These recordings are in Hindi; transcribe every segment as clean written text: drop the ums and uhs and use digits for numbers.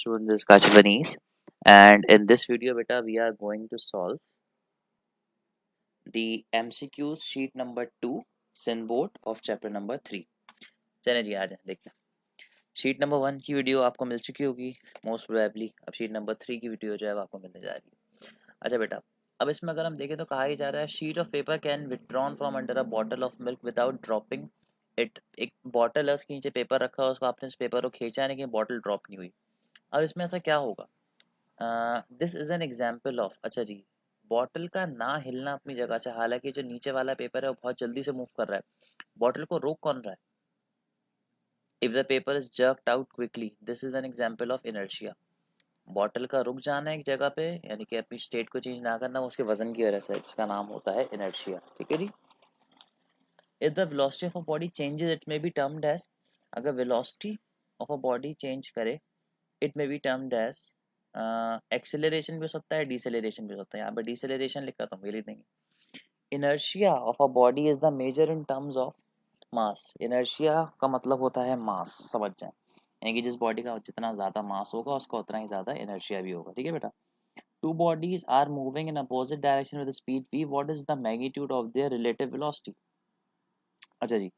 student, this is Kashvanis, and in this video beta we are going to solve the MCQs sheet number 2 Synboard of chapter number 3। चले जी आ जाए देखते हैं। शीट नंबर 1 की वीडियो आपको मिल चुकी होगी मोस्ट प्रोबेबली। अब शीट नंबर 3 की वीडियो जो है वो आपको मिलने जा रही है। अच्छा बेटा, अब इसमें अगर हम देखें तो कहा ही जा रहा है sheet of paper can withdrawn from under a bottle of milk without dropping it. एक बॉटल है, उसके नीचे पेपर रखा है, उसको आपने उस पेपर को खींचा है लेकिन बॉटल ड्रॉप नहीं हुई। अब इसमें ऐसा क्या होगा? This is an example of, अच्छा जी, बॉटल का ना हिलना अपनी जगह से। हालांकि जो नीचे वाला पेपर है वो बहुत जल्दी से मूव कर रहा है, बॉटल को रोक कौन रहा है? If the paper is jerked out quickly, this is an example of inertia. Bottle का रुक जाना एक जगह पे, यानी कि अपनी स्टेट को चेंज ना करना, वो उसके वजन की वजह से, जिसका नाम होता है इनर्शिया। ठीक है जी। If the velocity of a body changes it may be termed as, अगर velocity of a body change करे it may be termed as acceleration भी हो सकता है, डिसेलरेशन भी हो सकता है। यहाँ पे डिसेलरेशन लिखा तो हम ये लिख देंगे। Inertia of a body is the measure in terms of mass. Inertia का मतलब होता है मास, समझ जाए, यानी कि जिस बॉडी का जितना ज्यादा मास होगा उसका उतना ही ज्यादा इनर्शिया भी होगा। ठीक है बेटा। Two bodies are moving in opposite direction with speed v, what is the magnitude of their relative velocity. अच्छा जी,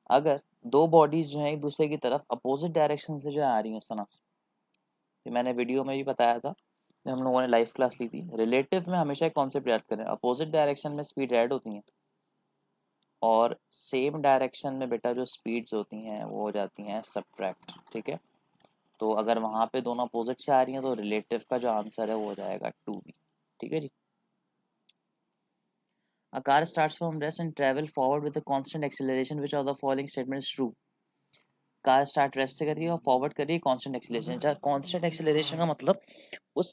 अगर दो बॉडीज जो है एक दूसरे की तरफ अपोजिट डायरेक्शन से जो है आ रही है उस तरह से, तो मैंने वीडियो में भी बताया था, जब हम लोगों ने लाइव क्लास ली थी, रिलेटिव में हमेशा एक कॉन्सेप्ट याद करें, अपोजिट डायरेक्शन में स्पीड ऐड होती है और सेम डायरेक्शन में बेटा जो स्पीड्स होती हैं वो हो जाती हैं सब्ट्रैक्ट। ठीक है, तो अगर वहाँ पे दोनों अपोजिट से आ रही हैं तो रिलेटिव का जो आंसर है वो हो जाएगा 2b। ठीक है जी। A car starts from rest and travel forward with a constant acceleration. Which of the following statement is true? Car start rest से कर रही है और फॉरवर्ड कर रही है कांस्टेंट एक्सीलरेशन। जहाँ कांस्टेंट एक्सीलरेशन का मतलब उस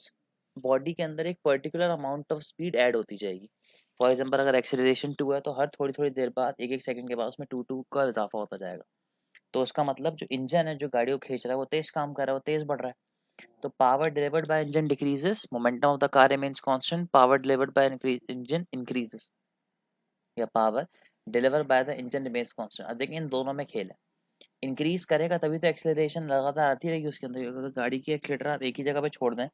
बॉडी के अंदर एक particular amount of speed add होती जाएगी। फॉर एग्जांपल अगर एक्सीलरेशन 2 है तो हर थोड़ी थोड़ी देर बाद, एक एक सेकंड के बाद उसमें 2 का इजाफा होता जाएगा। तो उसका मतलब जो इंजन है, जो गाड़ी को खींच रहा है, वो तेज काम कर रहा है, वो तेज बढ़ रहा है। तो power delivered by engine decreases, momentum of the car remains constant, power delivered by engine increases, या power deliver by the engine remains constant. अब देखिए इन दोनों में खेल है। इंक्रीज करेगा तभी तो एक्सेलरेशन लगातार आती रहेगी उसके अंदर। अगर गाड़ी की एक्सीटर आप एक ही जगह पे छोड़ दें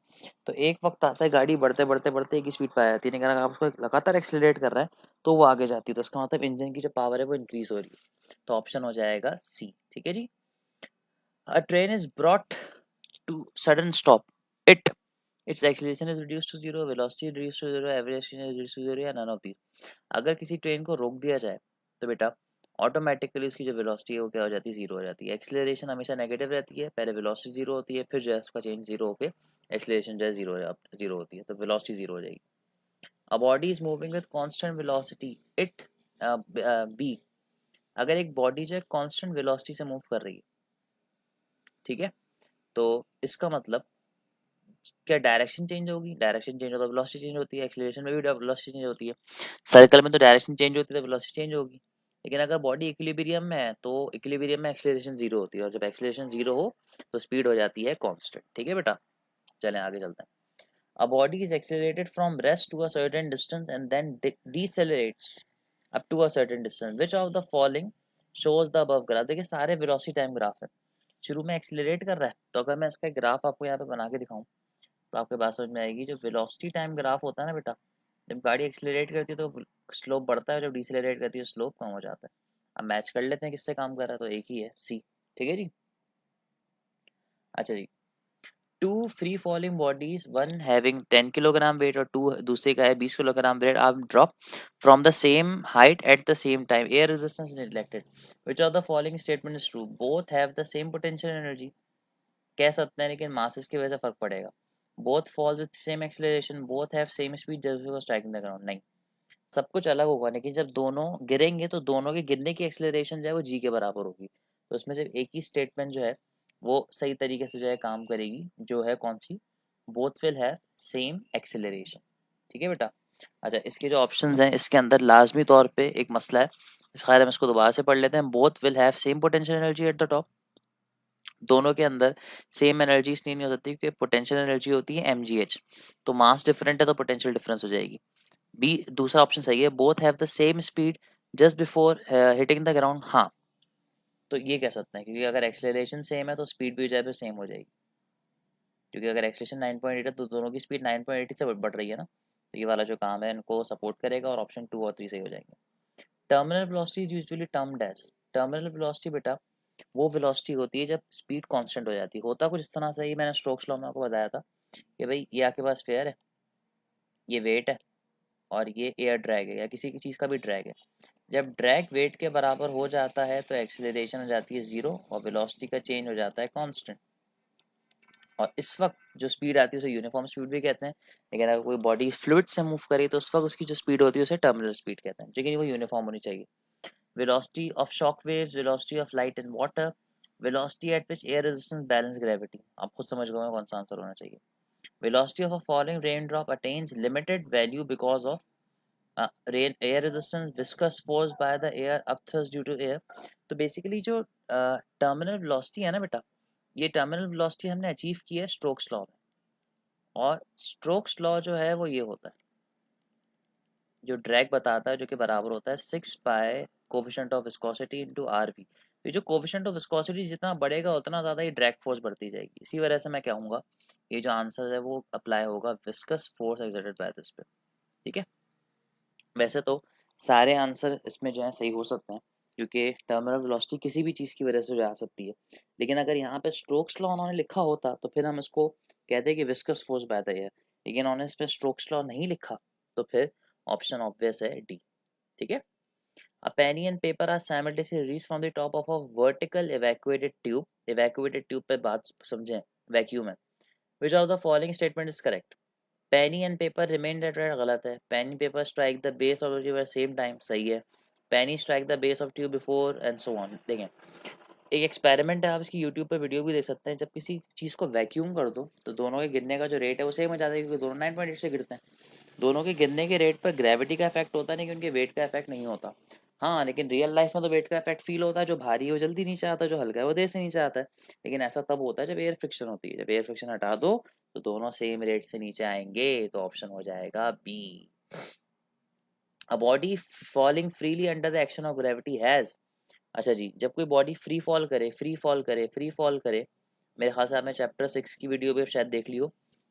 तो एक वक्त आता है गाड़ी बढ़ते बढ़ते बढ़ते एक ही स्पीड पे आ जाती है, लेकिन अगर आप उसको लगातार एक्सेलरेट कर रहे हैं तो वो आगे जाती है। तो इसका मतलब इंजन की जो पावर है वो इंक्रीज हो रही है। तो ऑप्शन हो जाएगा सी। ठीक है जी। A train is brought to sudden stop it, its acceleration is reduced to zero, velocity is reduced to zero, aviation is reduced to zero, या none of these। अगर किसी ट्रेन को रोक दिया जाए तो बेटा ऑटोमेटिकली उसकी जो वेलोसिटी है वो क्या हो जाती है? जीरो हो जाती है। एक्सेलरेशन हमेशा नेगेटिव रहती है, पहले वेलोसिटी जीरो होती है, फिर जो है उसका चेंज जीरो होके एक्सेलरेशन जो है जीरो होती है, तो वेलोसिटी जीरो हो जाएगी। अ body is moving with constant velocity it be, अगर एक बॉडी जो है कांस्टेंट वेलोसिटी से मूव कर रही है, ठीक है, तो इसका मतलब क्या डायरेक्शन चेंज होगी? डायरेक्शन चेंज होता है वेलोसिटी चेंज होती है, एक्सीलरेशन में भी वेलोसिटी चेंज होती है। सर्कल में तो डायरेक्शन चेंज होती है तो वेलोसिटी चेंज होगी, लेकिन अगर बॉडी इक्विलिब्रियम में है तो इक्विलिब्रियम में एक्सीलरेशन जीरो होती है, और जब एक्सीलरेशन जीरो हो तो स्पीड हो जाती है कांस्टेंट। ठीक है बेटा, चलें आगे चलते हैं। A body is accelerated from rest to a certain distance and then decelerates up to a certain distance. Which of the following shows the above graph? देखिए सारे वेलोसिटी टाइम ग्राफ है। शुरू में एक्सीलरेट कर रहा है, तो अगर मैं इसका ग्राफ आपको यहाँ पे बना के दिखाऊं तो आपके बात समझ में आएगी। जो वेलोसिटी टाइम ग्राफ होता है ना बेटा, जब गाड़ी एक्सीलरेट करती है तो स्लोप बढ़ता है, जब डिसेलरेट करती है स्लोप कम हो जाता है। अब मैच कर लेते हैं किससे काम कर रहा है, तो एक ही है, सी। ठीक है जी। अच्छा जी, two free falling bodies, one having 10 kilogram weight और टू दूसरे का है 20 kilogram weight, are drop from the same height at the same time, air resistance is neglected. Which of the following statement is true? Both have the same potential energy, कह सकते हैं, लेकिन मासेस की वजह से फर्क पड़ेगा। Both fall with same acceleration, both have same speed just before striking the ground, नहीं, सब कुछ अलग होगा, लेकिन जब दोनों गिरेंगे तो दोनों के गिरने की एक्सेलरेशन जो है वो जी के बराबर होगी। तो उसमें सिर्फ एक ही स्टेटमेंट जो है वो सही तरीके से जो है काम करेगी, जो है कौन सी? Both will have same acceleration. ठीक है बेटा। अच्छा, इसके जो ऑप्शंस हैं इसके अंदर लाजमी तौर पे एक मसला है, खैर हम इसको दोबारा से पढ़ लेते हैं। Both will have same potential energy at the top, दोनों के अंदर सेम एनर्जी इसलिए नहीं हो सकती क्योंकि पोटेंशियल एनर्जी होती है mgh, तो मास डिफरेंट है तो पोटेंशियल डिफरेंस हो जाएगी। बी, दूसरा ऑप्शन सही है, both have the same speed just before hitting the ground, हाँ, तो ये कह सकते हैं क्योंकि अगर एक्सेलरेशन सेम है तो स्पीड भी जो है सेम हो जाएगी, क्योंकि अगर एक्सेलरेशन 9.8 है तो दोनों की स्पीड 9.8 से बढ़ रही है ना, तो ये वाला जो काम है इनको सपोर्ट करेगा और ऑप्शन 2 और 3 सही हो जाएंगे। Terminal velocity is usually termed as, terminal velocity बेटा वो वेलोसिटी होती है जब स्पीड कांस्टेंट हो जाती है। होता कुछ इस तरह से ही, मैंने स्टोक्स लॉ में आपको बताया था कि भाई ये आपके पास फेयर है, ये वेट है और ये एयर ड्रैग है या किसी की चीज़ का भी ड्रैग है। जब ड्रैग वेट के बराबर हो जाता है तो एक्सीलरेशन हो जाती है जीरो और वेलोसिटी का चेंज हो जाता है कांस्टेंट। और इस वक्त जो स्पीड आती है उसे यूनिफॉर्म स्पीड भी कहते हैं, लेकिन अगर कोई बॉडी फ्लूइड से मूव करे तो उस वक्त उसकी जो स्पीड होती है उसे टर्मिनल स्पीड कहते हैं, लेकिन वो यूनिफॉर्म होनी चाहिए। velocity of shock waves, velocity of light and water, velocity at which air resistance balance gravity। आप खुद समझ गए कौन सा आंसर होना चाहिए। velocity of a falling raindrop attains limited value because of air resistance, viscous force by the air, upthrust due to air। तो बेसिकली जो टर्मिनल वेलोसिटी है ना बेटा, ये टर्मिनल वेलोसिटी हमने अचीव की है स्ट्रोक्स लॉ में, और स्ट्रोक्स लॉ जो है वो ये होता है, जो ड्रैग बताता है जो कि बराबर होता है 6 by coefficient of viscosity into RV. ये जो कोफिशिएंट ऑफ विस्कोसिटी जितना बढ़ेगा उतना ज़्यादा ये ड्रैग फोर्स बढ़ती जाएगी। इसी वजह से मैं कहूँगा ये जो आंसर है वो अप्लाई होगा viscous force exerted by this पे। ठीक है, वैसे तो सारे आंसर इसमें जो है सही हो सकते हैं क्योंकि टर्मिनल वेलोसिटी किसी भी चीज़ की वजह से जा सकती है, लेकिन अगर यहाँ पे स्ट्रोक्स लॉ उन्होंने लिखा होता तो फिर हम इसको कहते हैं कि viscous force by the air, लेकिन उन्होंने इस पे स्ट्रोक्स लॉ नहीं लिखा तो फिर ऑप्शन ऑब्वियस है डी। ठीक है, a penny and paper are simultaneously released from the top of a vertical evacuated tube। evacuated tube पे बात समझें, वैक्यूम है। which of the following statement is correct? penny and paper remained at rest गलत है। penny paper strike the base of the tube at same time सही है। penny strike the base of tube before and so on। देखें, एक एक्सपेरिमेंट है, आप इसकी यूट्यूब पे वीडियो भी देख सकते हैं। जब किसी चीज़ को वैक्यूम कर दो तो दोनों के गिरने का जो रेट है वो सेम हो जाता है क्योंकि दोनों 9.8 से गिरते हैं। दोनों के गिरने के रेट पर ग्रेविटी का इफेक्ट होता है लेकिन उनके वेट का इफेक्ट नहीं होता। हाँ, लेकिन रियल लाइफ में तो वेट का इफेक्ट फील होता है, जो भारी है वो जल्दी नीचे आता है, जो हल्का है वो देर से नीचे आता है। लेकिन ऐसा तब होता है जब एयर फ्रिक्शन होती है। जब एयर फ्रिक्शन हटा दो तो दोनों सेम रेट से नीचे आएंगे, तो ऑप्शन हो जाएगा B. A body falling freely under the action of gravity has, अच्छा जी, जब कोई बॉडी फ्री फॉल करे, मेरे ख्याल से आपने चैप्टर 6 की वीडियो भी शायद देख ली हो,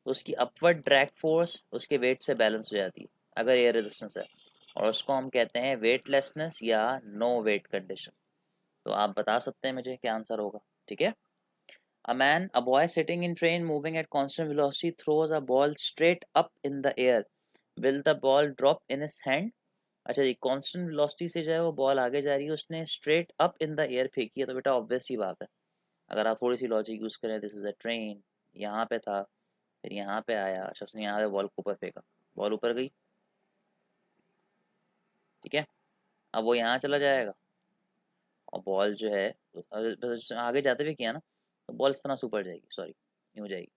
तो उसकी अपवर्ड ड्रैग फोर्स उसके वेट से बैलेंस हो जाती है अगर एयर रेजिस्टेंस है, और उसको हम कहते हैं वेटलेसनेस या नो वेट कंडीशन। तो आप बता सकते हैं मुझे क्या आंसर होगा। ठीक है, a boy sitting in train moving at constant velocity throws a ball straight up in the air, will the ball drop in his hand? अच्छा जी, कांस्टेंट वेलोसिटी से जो है वो बॉल आगे जा रही है, उसने straight up in the air फेंकी है, तो बेटा ऑब्वियस ही बात है। अगर आप थोड़ी सी लॉजिक यूज करें, दिस इज अ ट्रेन, यहाँ पे था फिर यहाँ पे आया शख्स ने, यहाँ पे बॉल को ऊपर फेंका, बॉल ऊपर गई। ठीक है, अब वो यहाँ चला जाएगा और बॉल जो है बस आगे जाते हुए किया ना, तो बॉल इस तरह से ऊपर जाएगी, सॉरी यूँ जाएगी।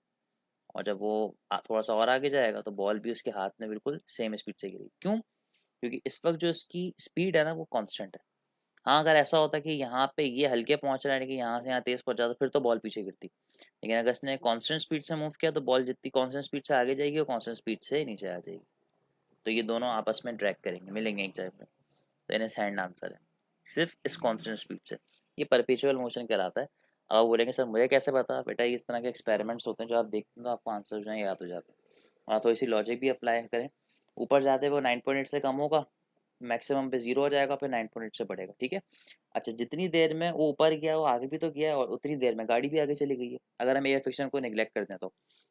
और जब वो थोड़ा सा और आगे जाएगा तो बॉल भी उसके हाथ में बिल्कुल सेम स्पीड से गिरेगी। क्यों? क्योंकि इस वक्त जो इसकी स्पीड है ना वो कांस्टेंट है। हाँ, अगर ऐसा होता कि यहाँ पे ये हल्के पहुंच रहा है कि यहाँ से यहाँ तेज पहुंच जाता, फिर तो बॉल पीछे गिरती। लेकिन अगर इसने कांस्टेंट स्पीड से मूव किया तो बॉल जितनी कांस्टेंट स्पीड से आगे जाएगी और कांस्टेंट स्पीड से नीचे आ जाएगी। तो ये दोनों आपस में ड्रैग करेंगे, मिलेंगे एक जगह पे। तो इन हैंड आंसर है सिर्फ इस कांस्टेंट स्पीड से। ये परपेचुअल मोशन कहलाता है। अब आप बोलेंगे सर मुझे कैसे पता, बेटा इस तरह के एक्सपेरिमेंट्स होते हैं जो आप देखते हैं तो आपको आंसर जो है याद हो जाते हैं। और थोड़ी सी लॉजिक भी अप्लाई करें, ऊपर जाते वो 9.8 से कम होगा, मैक्सिमम पे 0 हो जाएगा, फिर 9.8 से बढ़ेगा। ठीक है, अच्छा जितनी देर में वो ऊपर गया वो आगे भी तो गया है और उतनी देर में गाड़ी भी आगे चली गई है, अगर हम एयर फ्रिक्शन को निगलेक्ट करते हैं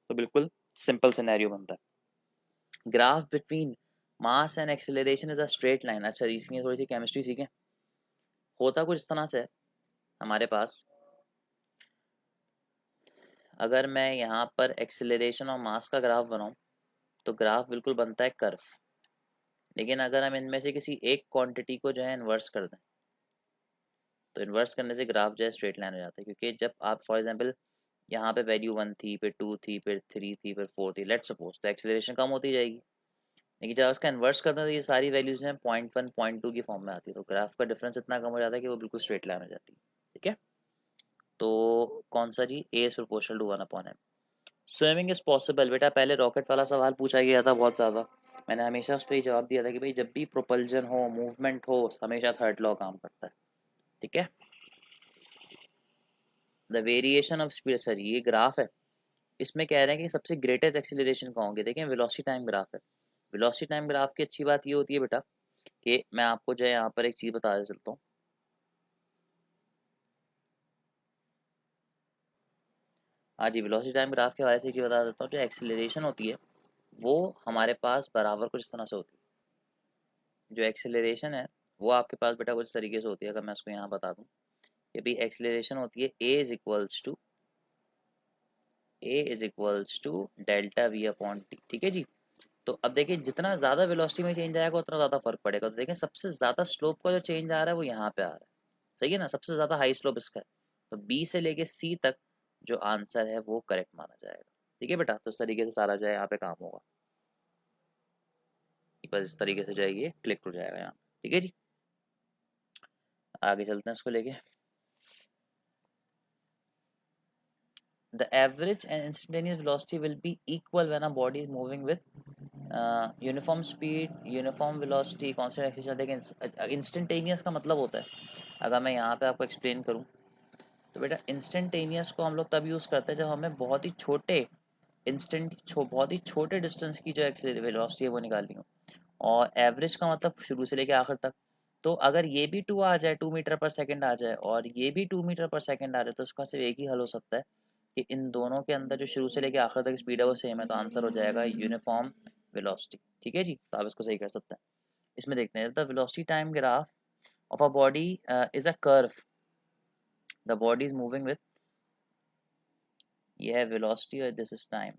तो बिल्कुल सिंपल सिनेरियो बनता है। Graph between mass and acceleration is a straight line. अच्छा इसकी थोड़ी सी केमिस्ट्री सीखें। होता कुछ इस तरह से है, हमारे पास अगर मैं यहाँ पर एक्सेलरेशन और मास का ग्राफ बनाऊं तो ग्राफ बिल्कुल बनता है कर्व। लेकिन अगर हम इनमें से किसी एक क्वांटिटी को जो है इन्वर्स कर दें तो इन्वर्स करने से ग्राफ जो है स्ट्रेट लाइन हो जाता है। क्योंकि जब आप फॉर एग्जांपल यहाँ पे वैल्यू 1 थी, फिर 2 थी, फिर 3 थी, फिर 4 थी, लेट्स सपोज, तो एक्सेलरेशन कम होती जाएगी। लेकिन जब उसका इन्वर्स करते हैं तो ये सारी वैल्यूज हैं 0.1 0.2 की फॉर्म में आती है, तो ग्राफ का डिफरेंस इतना कम हो जाता है कि वो बिल्कुल स्ट्रेट लाइन हो जाती है। ठीक है, तो कौन सा जी, a is proportional to 1/m। Swimming is possible, बेटा पहले रॉकेट वाला सवाल पूछा गया था बहुत ज़्यादा, मैंने हमेशा उस पर ही जवाब दिया था कि भाई जब भी प्रोपल्जन हो, मूवमेंट हो, हमेशा थर्ड लॉ काम करता है। ठीक है, the variation of speed, sir ये ग्राफ है, इसमें कह रहे हैं कि सबसे ग्रेटेस्ट एक्सीलरेशन कहाँ होंगे। देखें वेलोसिटी टाइम ग्राफ है। वेलोसिटी टाइम ग्राफ की अच्छी बात ये होती है बेटा कि मैं आपको जो है यहाँ पर एक चीज़ बता चलता हूँ। हाँ जी, वेलोसिटी टाइम ग्राफ के हवाले से एक चीज़ बता देता हूँ। जो एक्सीलरेशन होती है वो हमारे पास बराबर कुछ इस तरह से होती है। जो एक्सीलरेशन है वो आपके पास बेटा कुछ तरीके से होती है। अगर मैं उसको यहाँ बता दूँ कि भाई एक्सीलरेशन होती है a is equals to delta v upon t. ठीक है जी। तो अब देखिए जितना ज़्यादा वेलोसिटी में चेंज आएगा उतना ज़्यादा फर्क पड़ेगा। तो देखें सबसे ज़्यादा स्लोप का जो चेंज आ रहा है वो यहाँ पे आ रहा है। सही है ना, सबसे ज़्यादा हाई स्लोप इसका है। तो बी से लेके सी तक जो आंसर है वो करेक्ट माना जाएगा। ठीक है बेटा, तो इस तरीके से सारा जो है यहाँ पे काम होगा। बस इस तरीके से जाएगी, क्लिक हो जाएगा यहाँ। ठीक है जी, आगे चलते हैं इसको लेके। The average and instantaneous velocity will be equal when a body is moving with uniform speed, uniform velocity, constant acceleration. देखें इंस्टेंटेनियस का मतलब होता है, अगर मैं यहाँ पे आपको एक्सप्लेन करूँ तो बेटा इंस्टेंटेनियस को हम लोग तब यूज़ करते हैं जब हमें बहुत ही छोटे डिस्टेंस की जो वेलोसिटी है वो निकालनी हो। और एवरेज का मतलब शुरू से लेके आखिर तक। तो अगर ये भी 2 आ जाए, 2 मीटर पर सेकंड आ जाए और ये भी 2 मीटर पर सेकंड आ जाए, तो उसका सिर्फ एक ही हल हो सकता है कि इन दोनों के अंदर जो शुरू से लेके आखिर तक स्पीड है वो सेम है। तो आंसर हो जाएगा यूनिफॉर्म वेलोसिटी। ठीक है जी, तो आप इसको सही कर सकते हैं। इसमें देखते हैं the velocity time graph of a body is a curve. The body is moving with, ये है वेलोसिटी और this is time.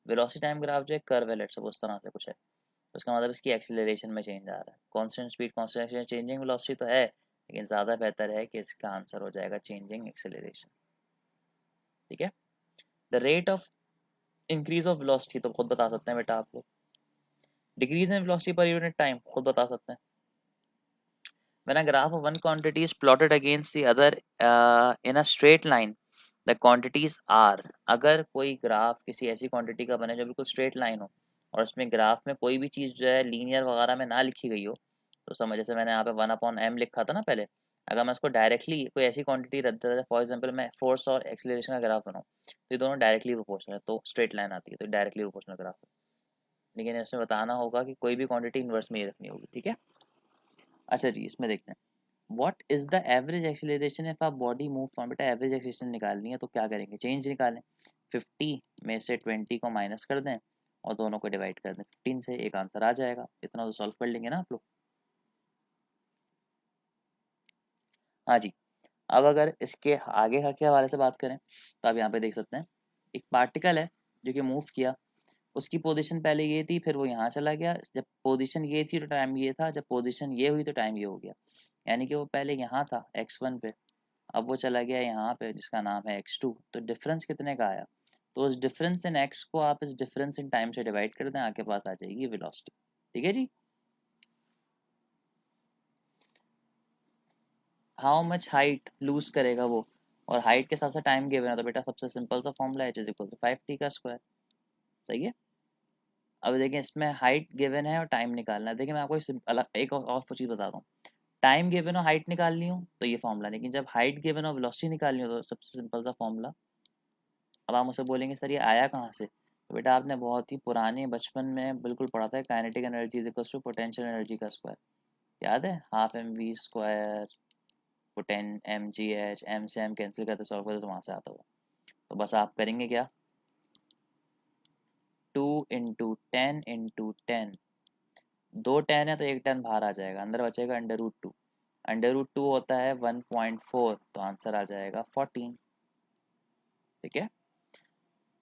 Velocity time graph जो है कर्व है, लेट्स सपोज उस तरह से कुछ है। तो इसका मतलब इसकी एक्सीलरेशन में चेंज आ रहा है। Constant speed, constant acceleration, changing velocity तो है, लेकिन ज़्यादा बेहतर है कि इसका आंसर हो जाएगा चेंजिंग एक्सीलरेशन। ठीक है। The rate of increase of velocity तो खुद बता सकते हैं बेटा आप लोग। Decrease in velocity per unit time खुद बता सकते हैं। When a graph of one quantity is plotted against the other in a straight line, the quantities are। अगर कोई ग्राफ किसी ऐसी क्वांटिटी का बने जो बिल्कुल स्ट्रेट लाइन हो और उसमें ग्राफ में कोई भी चीज़ जो है लीनियर वगैरह में ना लिखी गई हो, तो समझ, जैसे मैंने यहाँ पे 1/m लिखा था ना पहले, अगर मैं उसको डायरेक्टली कोई ऐसी क्वांटिटी रख देता, फॉर एग्जाम्पल मैं फोर्स और एक्सीलरेशन का ग्राफ बनाऊँ, तो ये दोनों डायरेक्टली प्रोपोर्शनल है, तो स्ट्रेट लाइन आती है, तो डायरेक्टली प्रोपोर्शनल ग्राफ है। लेकिन इसमें बताना होगा कि कोई भी क्वांटिटी इन्वर्स में ही रखनी होगी। ठीक है। अच्छा जी, इसमें देखते हैं what is the average acceleration if a body move from. बेटा एवरेज एक्सीलरेशन निकालनी है तो क्या करेंगे, चेंज निकालें। 50 में से 20 को माइनस कर दें और दोनों को डिवाइड कर दें 15 से, एक आंसर आ जाएगा। इतना तो सॉल्व कर लेंगे ना आप लोग। हाँ जी। अब अगर इसके आगे के हवाले से बात करें तो आप यहाँ पे देख सकते हैं एक पार्टिकल है जो कि मूव किया। उसकी पोजीशन पहले ये थी, फिर वो यहाँ चला गया। जब पोजीशन ये थी तो टाइम ये था, जब पोजीशन ये हुई तो टाइम ये हो गया। यानी कि वो पहले यहाँ था x1 पे, अब वो चला गया यहाँ पे जिसका नाम है x2। तो डिफरेंस कितने का आया, तो उस डिफरेंस इन x को आप इस डिफरेंस इन टाइम से डिवाइड कर दें, आपके पास आ जाएगी वेलोसिटी। ठीक है जी। हाउ मच हाइट लूज करेगा वो, और हाइट के साथ साथ टाइम गिवन है, तो बेटा सबसे सिंपल सा formula h is equal to 5t का स्क्वायर। सही है। अब देखिए इसमें हाइट गिवन है और टाइम निकालना है। देखिए मैं आपको अलग एक और चीज़ बताता हूँ। टाइम गिवन और हाइट निकालनी हो तो ये फॉर्मूला, लेकिन जब हाइट गिवन और वेलोसिटी निकालनी हो तो सबसे सिंपल सा फॉर्मूला। अब आप मुझसे बोलेंगे सर ये आया कहाँ से, तो बेटा आपने बहुत ही पुराने बचपन में बिल्कुल पढ़ा था, kinetic energy is equal to potential energy का स्क्वायर। याद है, हाफ एम वी स्क्वायर पोटेन एम जी एच, एम से एम कैंसिल करते सॉल्व करते तो वहाँ से आता था। तो बस आप करेंगे क्या, 2 × 10 × 10, दो 10 है तो एक 10 बाहर आ जाएगा, अंदर बचेगा √2। √2 होता है 1.4, तो आंसर आ जाएगा 14। ठीक है।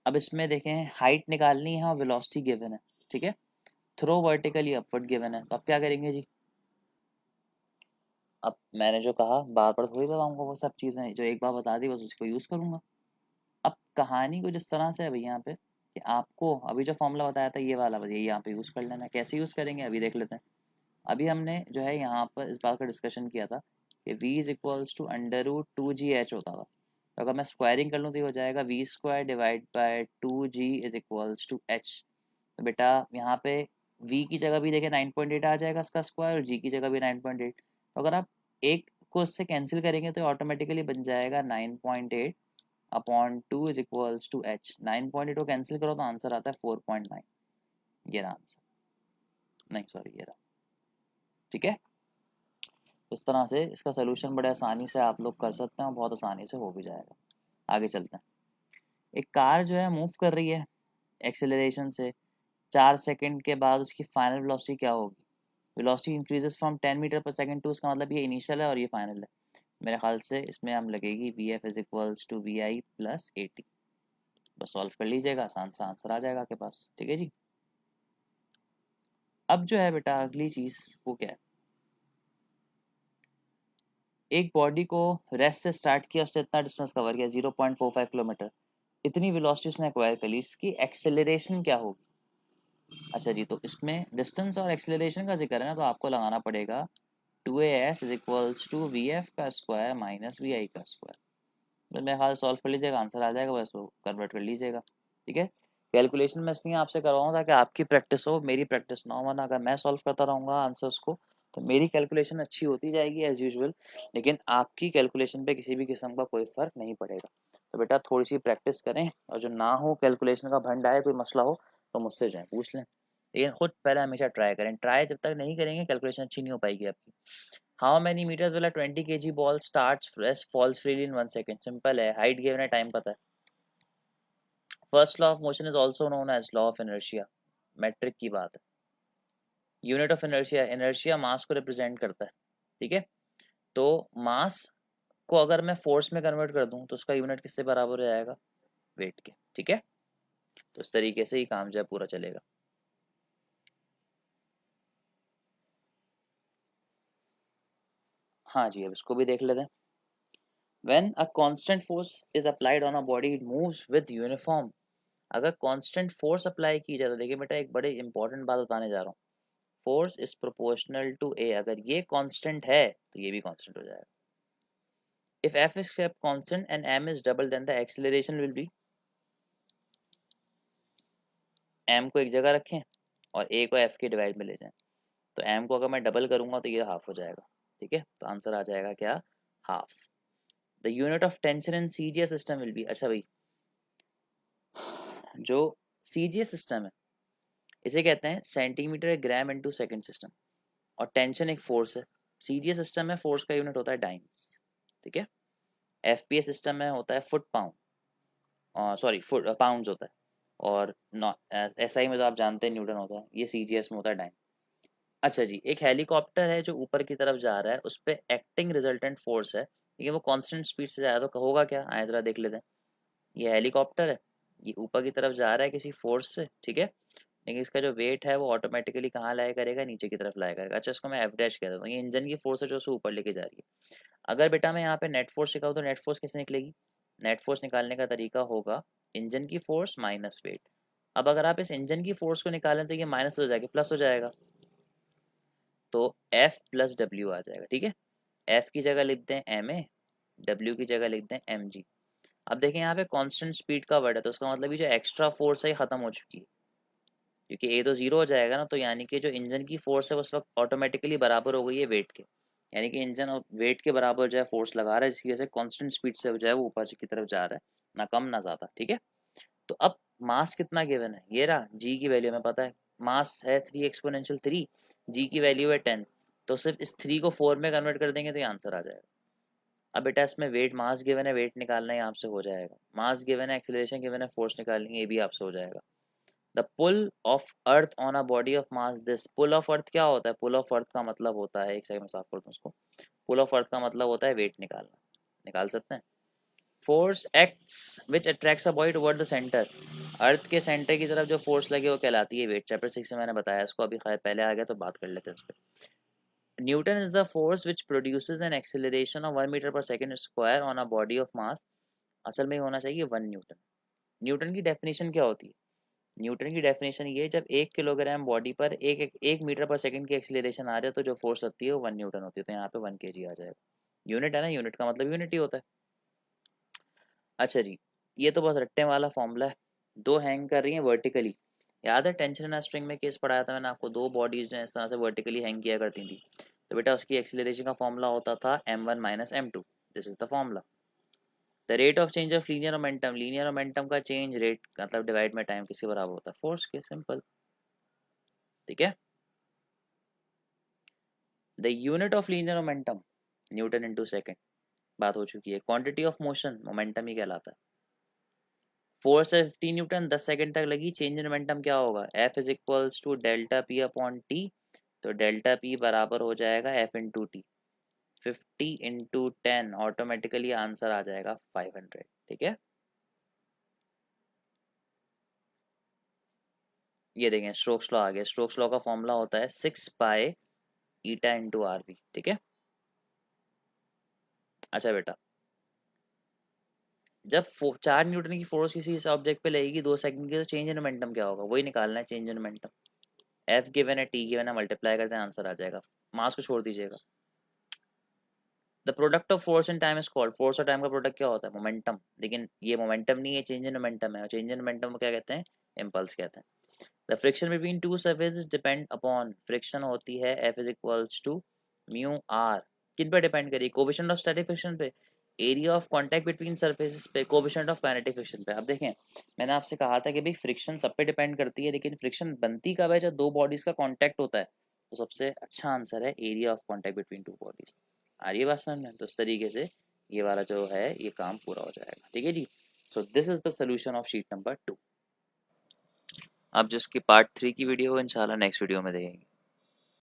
अब इसमें देखें हाइट निकालनी है और वेलोसिटी गिवन है। ठीक है। थ्रो वर्टिकली अपवर्ड गिवन है, तो अब क्या करेंगे जी। अब मैंने जो कहा बार बार थोड़ी बताऊंगा, वो सब चीज़ें जो एक बार बता दी बस उसको यूज़ करूंगा। अब कहानी को जिस तरह से है भैया यहाँ पे कि आपको अभी जो फॉर्मूला बताया था ये वाला, बस यही यहाँ पे यूज़ कर लेना है। कैसे यूज़ करेंगे अभी देख लेते हैं। अभी हमने जो है यहाँ पर इस बात का डिस्कशन किया था कि v is equals to √2gh होता था। तो अगर मैं स्क्वायरिंग कर लूँ तो ये हो जाएगा v² divide by 2g is equals to h। तो बेटा यहाँ पे v की जगह भी देखें 9.8 आ जाएगा इसका स्क्वायर, और g की जगह भी 9.8। तो अगर आप एक को इससे कैंसिल करेंगे तो ऑटोमेटिकली बन जाएगा 9.8 upon 2 is equals to h। 9.8 को कैंसिल करो तो आंसर आता है 4.9। ये रहा आंसर, नहीं सॉरी ये रहा। ठीक है, इस तरह से इसका सोल्यूशन बड़े आसानी से आप लोग कर सकते हैं और बहुत आसानी से हो भी जाएगा। आगे चलते हैं। एक कार जो है मूव कर रही है एक्सेलरेशन से, 4 सेकंड के बाद उसकी फाइनल वेलोसिटी क्या होगी? वेलोसिटी इंक्रीजेस फ्रॉम 10 मीटर पर सेकंड टू, उसका मतलब ये इनिशियल है और ये फाइनल है। मेरे ख्याल से इसमें हम लगेगी V F is equals to V I plus A T. बस सॉल्व कर लीजिएगा, आसान सा आंसर आ जाएगा आपके पास। ठीक है जी। अब जो है बेटा अगली चीज वो क्या है, एक बॉडी को रेस्ट से स्टार्ट किया, उससे इतना डिस्टेंस कवर किया 0.45 किलोमीटर, इतनी वेलोसिटी उसने एक्वायर कर ली, इसकी एक्सेलरेशन क्या होगी? अच्छा जी, तो इसमें डिस्टेंस और एक्सेलरेशन का जिक्र है ना, तो आपको लगाना पड़ेगा 2as is equals to V F का स्क्वायर माइनस वी आई का स्क्वायर। बस मेरे ख्याल सॉल्व कर लीजिएगा, आंसर आ जाएगा, बस वो कन्वर्ट कर लीजिएगा। ठीक है, कैलकुलेशन मैं इसलिए आपसे करवाऊँ ताकि आपकी प्रैक्टिस हो, मेरी प्रैक्टिस ना हो, वरना अगर मैं सॉल्व करता रहूँगा आंसर्स को तो मेरी कैलकुलेशन अच्छी होती जाएगी एज यूजुअल, लेकिन आपकी कैलकुलेशन पे किसी भी किस्म का कोई फ़र्क नहीं पड़ेगा। तो बेटा थोड़ी सी प्रैक्टिस करें, और जो ना हो कैलकुलेशन का भंड आए, कोई मसला हो तो मुझसे जाए पूछ लें, लेकिन खुद पहले हमेशा ट्राई करें। ट्राई जब तक नहीं करेंगे कैलकुलेशन अच्छी नहीं हो पाएगी आपकी। How many metres will a 20 kg ball starts rest falls freely in 1 second? Simple है, हाइट गिवन है, टाइम पता है। First law of motion is also known as law of inertia, matric की बात है। Unit of inertia, inertia mass को रिप्रेजेंट करता है। ठीक है, तो मास को अगर मैं फोर्स में कन्वर्ट कर दूं तो उसका यूनिट किससे बराबर हो जाएगा? वेट के। ठीक है, तो इस तरीके से ही काम जो है पूरा चलेगा। हाँ जी, अब इसको भी देख लेते हैं। When a constant force is applied on a body, it moves with uniform। अगर कांस्टेंट फोर्स अप्लाई की जाए तो देखिए बेटा एक बड़े इंपॉर्टेंट बात बताने जा रहा हूँ, फोर्स इज प्रोपोर्शनल टू ए। अगर ये कांस्टेंट है तो ये भी कांस्टेंट हो जाएगा। If F is kept constant and M is double then the acceleration will be, M को एक जगह रखें और ए को एफ के डिवाइड में ले जाएं, तो एम को अगर मैं डबल करूंगा तो ये हाफ हो जाएगा। ठीक है, तो आंसर आ जाएगा क्या? Half. The unit of tension in CGS system will be, अच्छा भाई जो सीजीएस सिस्टम है इसे कहते हैं centimetre gram into second system, और टेंशन एक फोर्स है। सीजीएस सिस्टम में फोर्स का यूनिट होता है डाइन्स। ठीक है, एफपीएस सिस्टम में होता है foot pound, sorry foot pounds होता है, और एसआई में तो आप जानते हैं न्यूटन होता है, ये सीजीएस में होता है डाइन। अच्छा जी, एक हेलीकॉप्टर है जो ऊपर की तरफ जा रहा है, उस पर एक्टिंग रिजल्टेंट फोर्स है, लेकिन वो कांस्टेंट स्पीड से जा रहा है, तो होगा क्या? आए जरा देख लेते हैं। ये हेलीकॉप्टर है, ये ऊपर की तरफ जा रहा है किसी फोर्स से, ठीक है, लेकिन इसका जो वेट है वो ऑटोमेटिकली कहाँ लाया करेगा? नीचे की तरफ लाया करेगा। अच्छा, इसको मैं एफ डैश कह दूँ, ये इंजन की फोर्स है जो उसे ऊपर लेके जा रही है। अगर बेटा मैं यहाँ पे नेट फोर्स निकालूँ तो नेट फोर्स कैसे निकलेगी? नेट फोर्स निकालने का तरीका होगा इंजन की फोर्स माइनस वेट। अब अगर आप इस इंजन की फोर्स को निकालें तो ये माइनस हो जाएगा, प्लस हो जाएगा, तो एफ प्लस डब्ल्यू आ जाएगा। ठीक है, एफ की जगह लिखते हैं एम ए, डब्ल्यू की जगह लिखते हैं एम जी। अब देखें यहाँ पे कांस्टेंट स्पीड का वर्ड है, तो उसका मतलब ये जो एक्स्ट्रा फोर्स है ये खत्म हो चुकी है, क्योंकि ए तो जीरो हो जाएगा ना, तो यानी कि जो इंजन की फोर्स है उस वक्त ऑटोमेटिकली बराबर हो गई है वेट के, यानी कि इंजन और वेट के बराबर जो है फोर्स लगा रहा है, जिसकी वजह से कांस्टेंट स्पीड से जो है वो ऊपर की तरफ जा रहा है, ना कम ना ज्यादा। ठीक है, तो अब मास कितना गिवन है? ये रहा, जी की वैल्यू हमें पता है, मास है 3 एक्सपोनेंशियल 3, जी की वैल्यू है 10, तो सिर्फ इस 3 को 4 में कन्वर्ट कर देंगे तो ये आंसर आ जाएगा। अब बेटा इसमें वेट मास गिवन है, वेट निकालना ही आपसे हो जाएगा, मास गिवन है, एक्सेलरेशन गिवन है, फोर्स निकालनी है, ये भी आपसे हो जाएगा। The pull of earth on a body of mass this, pull of earth क्या होता है? पुल ऑफ अर्थ का मतलब होता है, एक सेकंड में साफ कर दूं उसको, पुल ऑफ अर्थ का मतलब होता है वेट निकालना, निकाल सकते हैं। Force acts which attracts a body toward the centre, earth के सेंटर की तरफ जो फोर्स लगे वो कहलाती है वेट। चैप्टर 6 में मैंने बताया इसको, अभी खैर पहले आ गया तो बात कर लेते हैं इस पर। Newton is the force which produces an acceleration of 1 metre पर second square on a body of mass, असल में होना चाहिए 1 न्यूटन। न्यूटन की डेफिनेशन क्या होती है? न्यूटन की डेफिनेशन ये है, जब 1 किलोग्राम बॉडी पर एक मीटर पर सेकंड की एक्सीलरेशन आ रही है तो जो फोर्स लगती है वो 1 न्यूटन होती है, तो यहाँ पे 1 केजी आ जाएगा। यूनिट है ना, यूनिट का मतलब यूनिट ही होता है। अच्छा जी, ये तो बहुत रट्टे वाला फॉर्मूला है। दो हैंग कर रही हैं वर्टिकली, याद है टेंशन एंड स्ट्रिंग में केस पढ़ाया था मैंने आपको, दो बॉडीज जो है इस तरह से वर्टिकली हैंग किया करती थी, तो बेटा उसकी एक्सीलरेशन का फॉर्मूला होता था m1 minus m2। This is the formula. The rate of change of linear momentum का चेंज रेट मतलब डिवाइड में टाइम किसके बराबर होता है, फोर्स के, सिंपल। ठीक है, the unit of linear momentum Newton into second, बात हो चुकी है। क्वांटिटी ऑफ मोशन मोमेंटम ही कहलाता है। फोर्स है 50 न्यूटन, 10 सेकंड तक लगी, चेंज इन मोमेंटम क्या होगा, F is equals to delta p upon t. तो डेल्टा पी बराबर हो जाएगा F into t. 50 into 10 automatically answer आ जाएगा 500। ठीक है, ये देखें स्ट्रोक्स लॉ आ गया। स्ट्रोक्स लॉ का फॉर्मूला होता है 6 by eta into R B. ठीक है, अच्छा बेटा, जब 4 न्यूटन की फोर्स किसी इस ऑब्जेक्ट पे लगेगी 2 सेकंड की, तो चेंज इन मोमेंटम क्या होगा, वही निकालना है, change in momentum. F given है, टी गिवन है, मल्टीप्लाई करते हैं आंसर आ जाएगा। मास को छोड़ दीजिएगा। The product of force and time is called, force और टाइम का प्रोडक्ट क्या होता है, मोमेंटम। लेकिन ये मोमेंटम नहीं है, चेंज इन मोमेंटम है, और चेंज इन मोमेंटम को क्या कहते हैं, इम्पल्स कहते हैं। The friction between two surfaces depend upon, friction होती है F is equals to mu R, किन पे डिपेंड करिए, कोएफिशिएंट ऑफ स्टैटिक फ्रिक्शन पे, area of contact between surfaces पे, कोएफिशिएंट ऑफ काइनेटिक फ्रिक्शन पे। अब देखें, मैंने आपसे कहा था कि भाई फ्रिक्शन सब पे डिपेंड करती है, लेकिन फ्रिक्शन बनती कब है, जब दो बॉडीज का कांटेक्ट होता है। तो सबसे अच्छा आंसर है area of contact between two bodies. आ रही है बात समझ में, तो इस तरीके से ये वाला जो है ये काम पूरा हो जाएगा। ठीक है जी, so this is the solution of sheet number 2। अब जिसकी पार्ट 3 की वीडियो इंशाल्लाह नेक्स्ट वीडियो में देखेंगे।